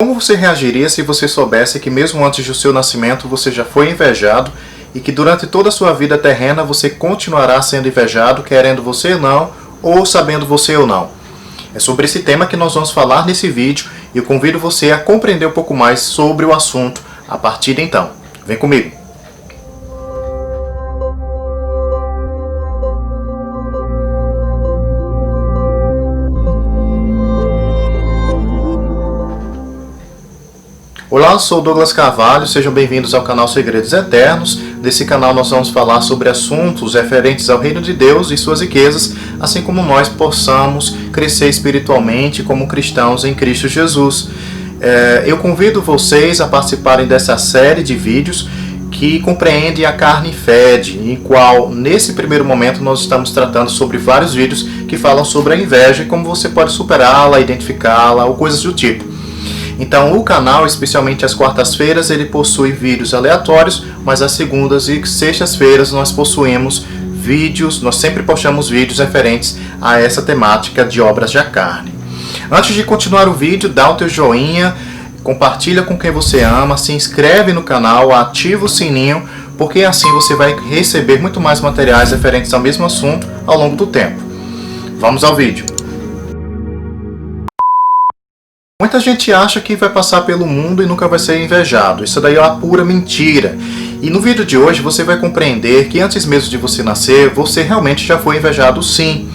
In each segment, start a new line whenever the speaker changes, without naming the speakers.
Como você reagiria se você soubesse que mesmo antes do seu nascimento você já foi invejado e que durante toda a sua vida terrena você continuará sendo invejado, querendo você ou não, ou sabendo você ou não? É sobre esse tema que nós vamos falar nesse vídeo e eu convido você a compreender um pouco mais sobre o assunto a partir de então. Vem comigo! Olá, eu sou Douglas Carvalho, sejam bem-vindos ao canal Segredos Eternos. Nesse canal nós vamos falar sobre assuntos referentes ao Reino de Deus e suas riquezas, assim como nós possamos crescer espiritualmente como cristãos em Cristo Jesus. Eu convido vocês a participarem dessa série de vídeos que compreende a carne fede, em qual, nesse primeiro momento, nós estamos tratando sobre vários vídeos que falam sobre a inveja e como você pode superá-la, identificá-la ou coisas do tipo. Então o canal, especialmente às quartas-feiras, ele possui vídeos aleatórios, mas às segundas e sextas-feiras nós possuímos vídeos, nós sempre postamos vídeos referentes a essa temática de obras da carne. Antes de continuar o vídeo, dá o teu joinha, compartilha com quem você ama, se inscreve no canal, ativa o sininho, porque assim você vai receber muito mais materiais referentes ao mesmo assunto ao longo do tempo. Vamos ao vídeo. Muita gente acha que vai passar pelo mundo e nunca vai ser invejado. Isso daí é uma pura mentira. E no vídeo de hoje você vai compreender que antes mesmo de você nascer, você realmente já foi invejado sim.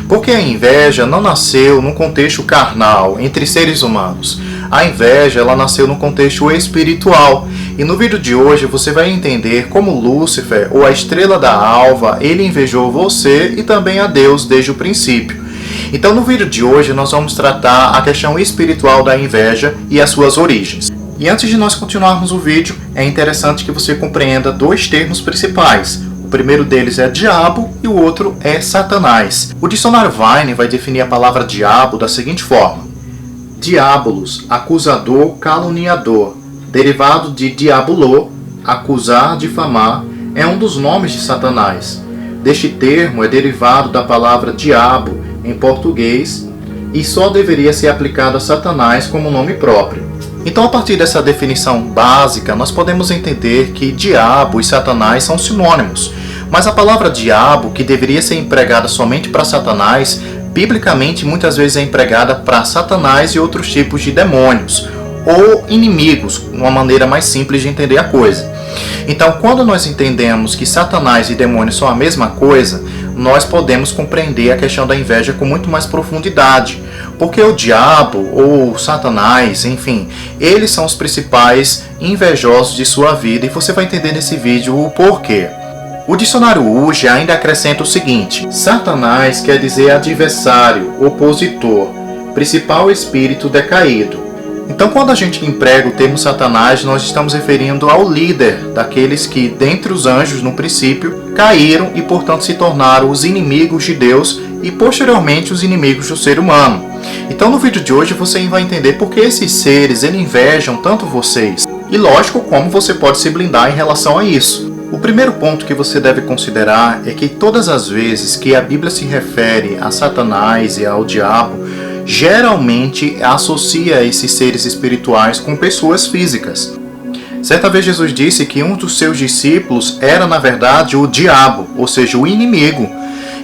Porque a inveja não nasceu num contexto carnal, entre seres humanos. A inveja, ela nasceu num contexto espiritual. E no vídeo de hoje você vai entender como Lúcifer, ou a estrela da alva, ele invejou você e também a Deus desde o princípio. Então no vídeo de hoje nós vamos tratar a questão espiritual da inveja e as suas origens. E antes de nós continuarmos o vídeo, é interessante que você compreenda dois termos principais. O primeiro deles é diabo e o outro é Satanás. O dicionário Vine vai definir a palavra diabo da seguinte forma: diabolos, acusador, caluniador, derivado de diabolô, acusar, difamar, é um dos nomes de Satanás. Deste termo é derivado da palavra diabo em português e só deveria ser aplicado a Satanás como nome próprio. Então, a partir dessa definição básica, nós podemos entender que diabo e Satanás são sinônimos. Mas a palavra diabo, que deveria ser empregada somente para Satanás, biblicamente muitas vezes é empregada para Satanás e outros tipos de demônios, ou inimigos, uma maneira mais simples de entender a coisa. Então, quando nós entendemos que Satanás e demônios são a mesma coisa, nós podemos compreender a questão da inveja com muito mais profundidade. Porque o diabo, ou Satanás, enfim, eles são os principais invejosos de sua vida e você vai entender nesse vídeo o porquê. O dicionário UJ ainda acrescenta o seguinte: Satanás quer dizer adversário, opositor, principal espírito decaído. Então, quando a gente emprega o termo Satanás, nós estamos referindo ao líder daqueles que, dentre os anjos, no princípio, caíram e, portanto, se tornaram os inimigos de Deus e, posteriormente, os inimigos do ser humano. Então, no vídeo de hoje, você vai entender por que esses seres invejam tanto vocês. E, lógico, como você pode se blindar em relação a isso. O primeiro ponto que você deve considerar é que todas as vezes que a Bíblia se refere a Satanás e ao diabo, geralmente associa esses seres espirituais com pessoas físicas. Certa vez Jesus disse que um dos seus discípulos era na verdade o diabo, ou seja, o inimigo.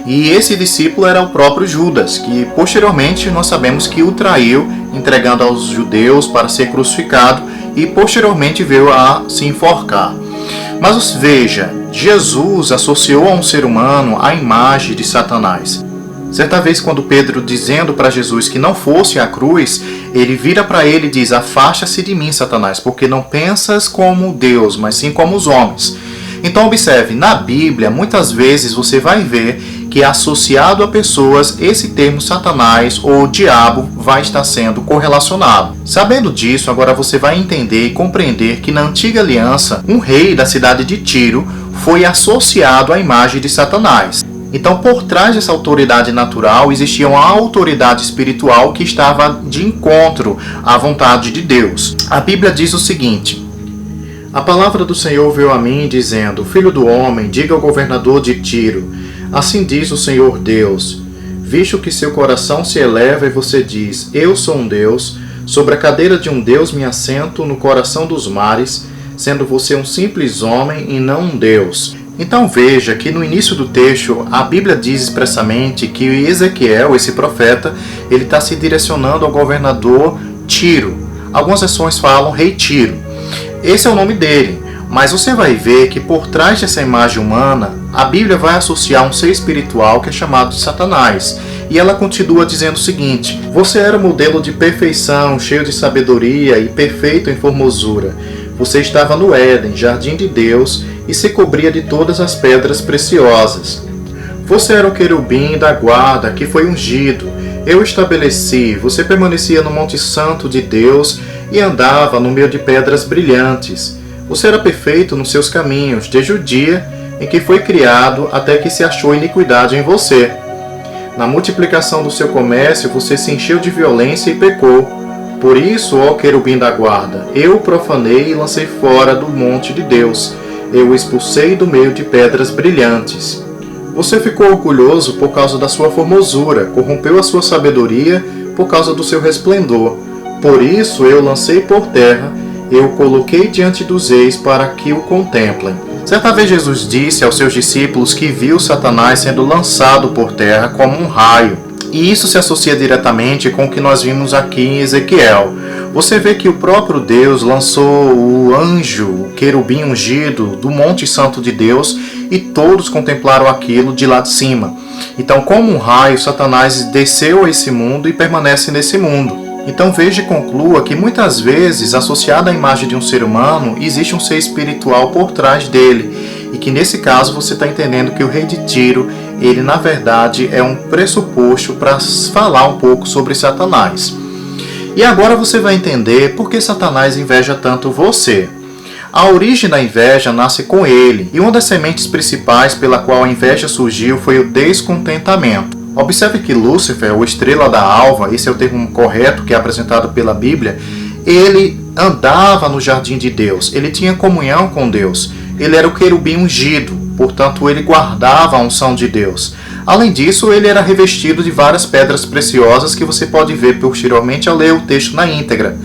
E esse discípulo era o próprio Judas, que posteriormente nós sabemos que o traiu, entregando aos judeus para ser crucificado e posteriormente veio a se enforcar. Mas veja, Jesus associou a um ser humano a imagem de Satanás. Certa vez, quando Pedro, dizendo para Jesus que não fosse à cruz, ele vira para ele e diz: afasta-se de mim, Satanás, porque não pensas como Deus, mas sim como os homens. Então observe, na Bíblia, muitas vezes você vai ver que associado a pessoas, esse termo Satanás ou diabo vai estar sendo correlacionado. Sabendo disso, agora você vai entender e compreender que na antiga aliança, um rei da cidade de Tiro foi associado à imagem de Satanás. Então, por trás dessa autoridade natural, existia uma autoridade espiritual que estava de encontro à vontade de Deus. A Bíblia diz o seguinte: a palavra do Senhor veio a mim, dizendo: Filho do homem, diga ao governador de Tiro, assim diz o Senhor Deus, visto que seu coração se eleva e você diz: eu sou um Deus, Sobre a cadeira de um Deus me assento no coração dos mares, sendo você um simples homem e não um Deus. Então veja que no início do texto a Bíblia diz expressamente que Ezequiel, esse profeta, ele está se direcionando ao governador Tiro. Algumas versões falam rei Tiro. Esse é o nome dele, mas você vai ver que por trás dessa imagem humana, a Bíblia vai associar um ser espiritual que é chamado de Satanás. E ela continua dizendo o seguinte: você era modelo de perfeição, cheio de sabedoria e perfeito em formosura. Você estava no Éden, jardim de Deus, e se cobria de todas as pedras preciosas. Você era o querubim da guarda que foi ungido. Eu estabeleci, você permanecia no Monte Santo de Deus e andava no meio de pedras brilhantes. Você era perfeito nos seus caminhos, desde o dia em que foi criado até que se achou iniquidade em você. Na multiplicação do seu comércio, você se encheu de violência e pecou. Por isso, ó querubim da guarda, eu o profanei e lancei fora do monte de Deus. Eu o expulsei do meio de pedras brilhantes. Você ficou orgulhoso por causa da sua formosura, corrompeu a sua sabedoria por causa do seu resplendor. Por isso, eu o lancei por terra, eu o coloquei diante dos reis para que o contemplem. Certa vez Jesus disse aos seus discípulos que viu Satanás sendo lançado por terra como um raio. E isso se associa diretamente com o que nós vimos aqui em Ezequiel. Você vê que o próprio Deus lançou o anjo, o querubim ungido, do Monte Santo de Deus, e todos contemplaram aquilo de lá de cima. Então, como um raio, Satanás desceu a esse mundo e permanece nesse mundo. Então veja e conclua que muitas vezes, associado à imagem de um ser humano, existe um ser espiritual por trás dele. E que nesse caso você está entendendo que o rei de Tiro, ele na verdade é um pressuposto para falar um pouco sobre Satanás. E agora você vai entender por que Satanás inveja tanto você. A origem da inveja nasce com ele, e uma das sementes principais pela qual a inveja surgiu foi o descontentamento. Observe que Lúcifer, ou estrela da alva, esse é o termo correto que é apresentado pela Bíblia, ele andava no jardim de Deus, ele tinha comunhão com Deus, ele era o querubim ungido, portanto ele guardava a unção de Deus. Além disso, ele era revestido de várias pedras preciosas que você pode ver posteriormente ao ler o texto na íntegra.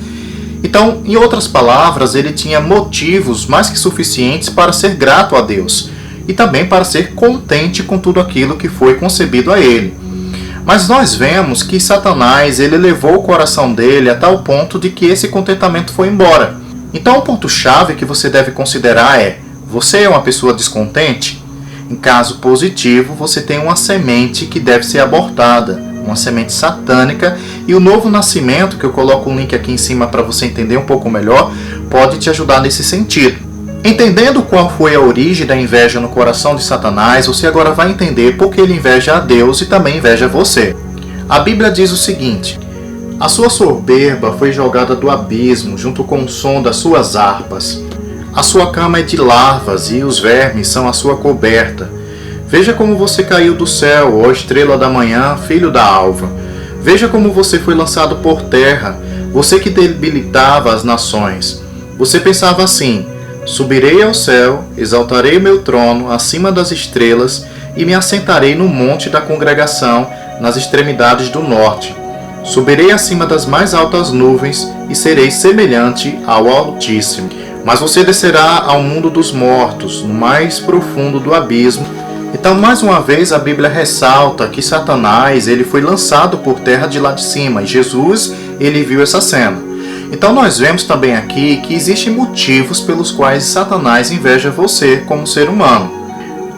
Então, em outras palavras, ele tinha motivos mais que suficientes para ser grato a Deus e também para ser contente com tudo aquilo que foi concebido a ele. Mas nós vemos que Satanás ele levou o coração dele a tal ponto de que esse contentamento foi embora. Então, o ponto-chave que você deve considerar é: você é uma pessoa descontente? Em caso positivo, você tem uma semente que deve ser abortada, uma semente satânica, e o novo nascimento, que eu coloco um link aqui em cima para você entender um pouco melhor, pode te ajudar nesse sentido. Entendendo qual foi a origem da inveja no coração de Satanás, você agora vai entender por que ele inveja a Deus e também inveja você. A Bíblia diz o seguinte: a sua soberba foi jogada do abismo, junto com o som das suas harpas. A sua cama é de larvas e os vermes são a sua coberta. Veja como você caiu do céu, ó estrela da manhã, filho da alva. Veja como você foi lançado por terra, você que debilitava as nações. Você pensava assim: subirei ao céu, exaltarei meu trono acima das estrelas e me assentarei no monte da congregação, nas extremidades do norte. Subirei acima das mais altas nuvens e serei semelhante ao Altíssimo. Mas você descerá ao mundo dos mortos, no mais profundo do abismo. Então, mais uma vez, a Bíblia ressalta que Satanás ele foi lançado por terra de lá de cima, e Jesus ele viu essa cena. Então, nós vemos também aqui que existem motivos pelos quais Satanás inveja você como ser humano.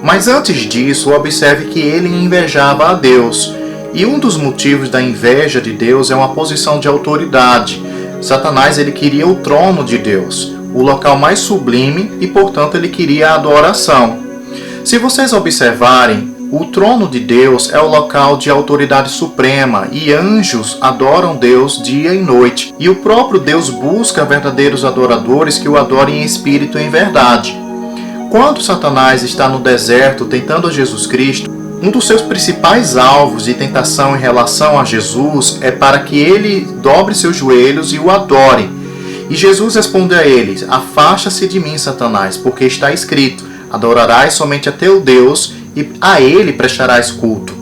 Mas antes disso, observe que ele invejava a Deus. E um dos motivos da inveja de Deus é uma posição de autoridade. Satanás ele queria o trono de Deus, o local mais sublime, e portanto ele queria a adoração. Se vocês observarem, o trono de Deus é o local de autoridade suprema e anjos adoram Deus dia e noite. E o próprio Deus busca verdadeiros adoradores que o adorem em espírito e em verdade. Quando Satanás está no deserto tentando a Jesus Cristo, um dos seus principais alvos de tentação em relação a Jesus é para que ele dobre seus joelhos e o adore. E Jesus responde a ele: afasta-se de mim, Satanás, porque está escrito: adorarás somente a teu Deus e a ele prestarás culto.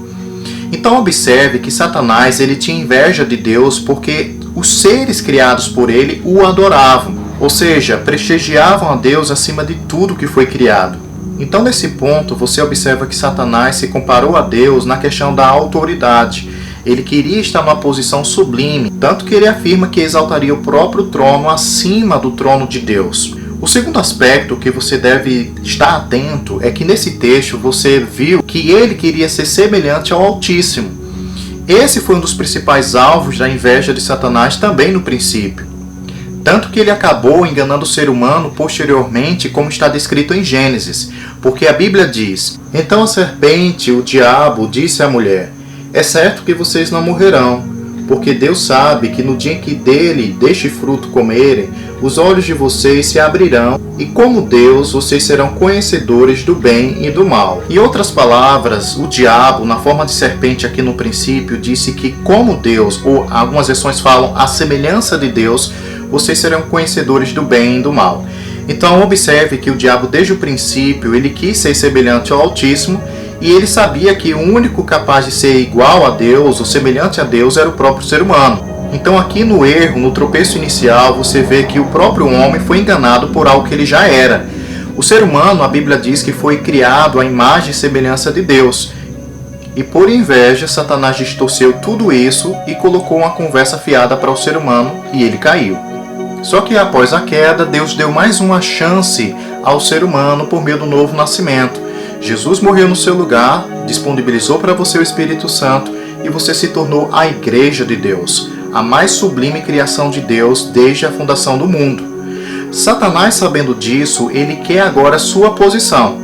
Então observe que Satanás ele tinha inveja de Deus porque os seres criados por ele o adoravam, ou seja, prestigiavam a Deus acima de tudo que foi criado. Então, nesse ponto, você observa que Satanás se comparou a Deus na questão da autoridade. Ele queria estar numa posição sublime, tanto que ele afirma que exaltaria o próprio trono acima do trono de Deus. O segundo aspecto que você deve estar atento é que nesse texto você viu que ele queria ser semelhante ao Altíssimo. Esse foi um dos principais alvos da inveja de Satanás também no princípio. Tanto que ele acabou enganando o ser humano posteriormente, como está descrito em Gênesis, porque a Bíblia diz: "Então a serpente, o diabo, disse à mulher: é certo que vocês não morrerão, porque Deus sabe que no dia em que deste fruto comerem, os olhos de vocês se abrirão, e como Deus, vocês serão conhecedores do bem e do mal." Em outras palavras, o diabo, na forma de serpente aqui no princípio, disse que como Deus, ou algumas versões falam a semelhança de Deus, vocês serão conhecedores do bem e do mal. Então observe que o diabo desde o princípio, ele quis ser semelhante ao Altíssimo, e ele sabia que o único capaz de ser igual a Deus, ou semelhante a Deus, era o próprio ser humano. Então aqui no erro, no tropeço inicial, você vê que o próprio homem foi enganado por algo que ele já era. O ser humano, a Bíblia diz que foi criado à imagem e semelhança de Deus. E por inveja, Satanás distorceu tudo isso e colocou uma conversa fiada para o ser humano, e ele caiu. Só que após a queda, Deus deu mais uma chance ao ser humano por meio do novo nascimento. Jesus morreu no seu lugar, disponibilizou para você o Espírito Santo e você se tornou a Igreja de Deus, a mais sublime criação de Deus desde a fundação do mundo. Satanás, sabendo disso, ele quer agora a sua posição.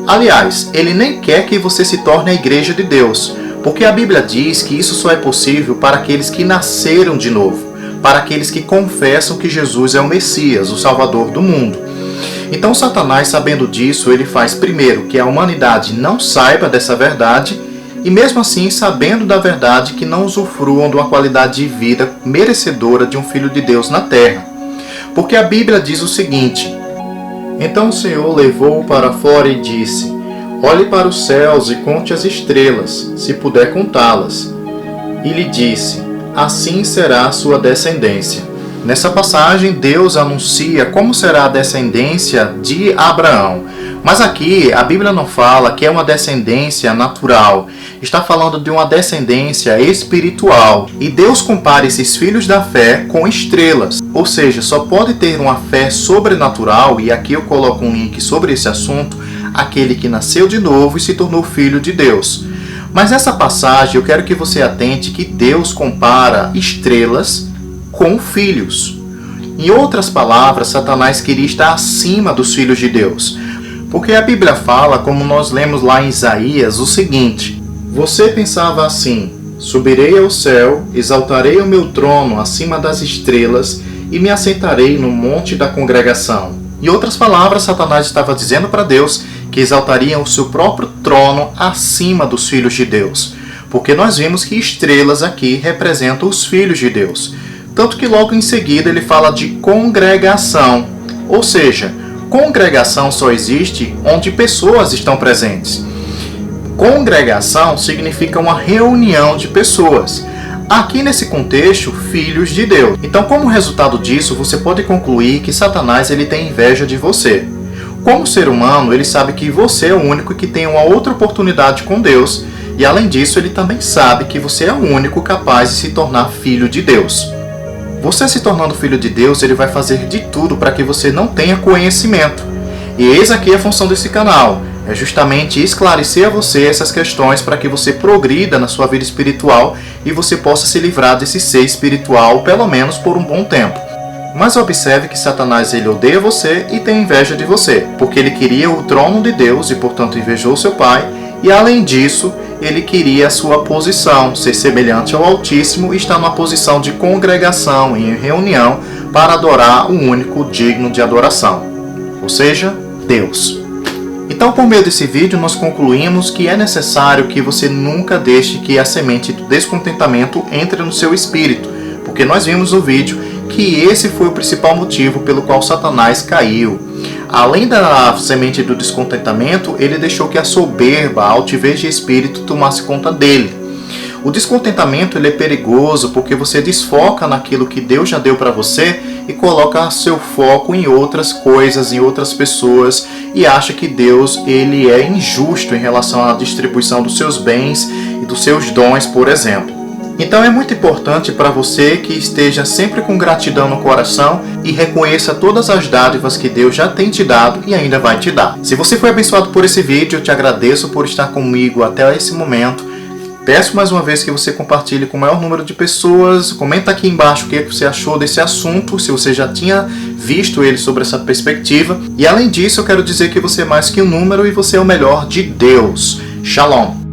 Aliás, ele nem quer que você se torne a Igreja de Deus, porque a Bíblia diz que isso só é possível para aqueles que nasceram de novo, para aqueles que confessam que Jesus é o Messias, o Salvador do mundo. Então Satanás, sabendo disso, ele faz primeiro que a humanidade não saiba dessa verdade, e mesmo assim, sabendo da verdade, que não usufruam de uma qualidade de vida merecedora de um Filho de Deus na terra. Porque a Bíblia diz o seguinte: "Então o Senhor levou-o para fora e disse: olhe para os céus e conte as estrelas, se puder contá-las. E lhe disse: assim será a sua descendência." Nessa passagem, Deus anuncia como será a descendência de Abraão. Mas aqui, a Bíblia não fala que é uma descendência natural. Está falando de uma descendência espiritual. E Deus compara esses filhos da fé com estrelas. Ou seja, só pode ter uma fé sobrenatural, e aqui eu coloco um link sobre esse assunto, aquele que nasceu de novo e se tornou filho de Deus. Mas nessa passagem, eu quero que você atente que Deus compara estrelas com filhos. Em outras palavras, Satanás queria estar acima dos filhos de Deus. Porque a Bíblia fala, como nós lemos lá em Isaías, o seguinte: você pensava assim: subirei ao céu, exaltarei o meu trono acima das estrelas e me assentarei no monte da congregação. Em outras palavras, Satanás estava dizendo para Deus que exaltaria o seu próprio trono acima dos filhos de Deus. Porque nós vimos que estrelas aqui representam os filhos de Deus. Tanto que logo em seguida ele fala de congregação. Ou seja, congregação só existe onde pessoas estão presentes. Congregação significa uma reunião de pessoas. Aqui nesse contexto, filhos de Deus. Então, como resultado disso, você pode concluir que Satanás ele tem inveja de você. Como ser humano, ele sabe que você é o único que tem uma outra oportunidade com Deus. E além disso, ele também sabe que você é o único capaz de se tornar filho de Deus. Você se tornando filho de Deus, ele vai fazer de tudo para que você não tenha conhecimento. E eis aqui a função desse canal. É justamente esclarecer a você essas questões para que você progrida na sua vida espiritual e você possa se livrar desse ser espiritual, pelo menos por um bom tempo. Mas observe que Satanás ele odeia você e tem inveja de você, porque ele queria o trono de Deus e, portanto, invejou seu pai. E além disso, ele queria a sua posição, ser semelhante ao Altíssimo e estar numa posição de congregação, em reunião, para adorar o único digno de adoração, ou seja, Deus. Então, por meio desse vídeo, nós concluímos que é necessário que você nunca deixe que a semente do descontentamento entre no seu espírito, porque nós vimos no vídeo que esse foi o principal motivo pelo qual Satanás caiu. Além da semente do descontentamento, ele deixou que a soberba, a altivez de espírito tomasse conta dele. O descontentamento ele é perigoso porque você desfoca naquilo que Deus já deu para você e coloca seu foco em outras coisas, em outras pessoas e acha que Deus ele é injusto em relação à distribuição dos seus bens e dos seus dons, por exemplo. Então é muito importante para você que esteja sempre com gratidão no coração e reconheça todas as dádivas que Deus já tem te dado e ainda vai te dar. Se você foi abençoado por esse vídeo, eu te agradeço por estar comigo até esse momento. Peço mais uma vez que você compartilhe com o maior número de pessoas. Comenta aqui embaixo o que você achou desse assunto, se você já tinha visto ele sobre essa perspectiva. E além disso, eu quero dizer que você é mais que um número e você é o melhor de Deus. Shalom!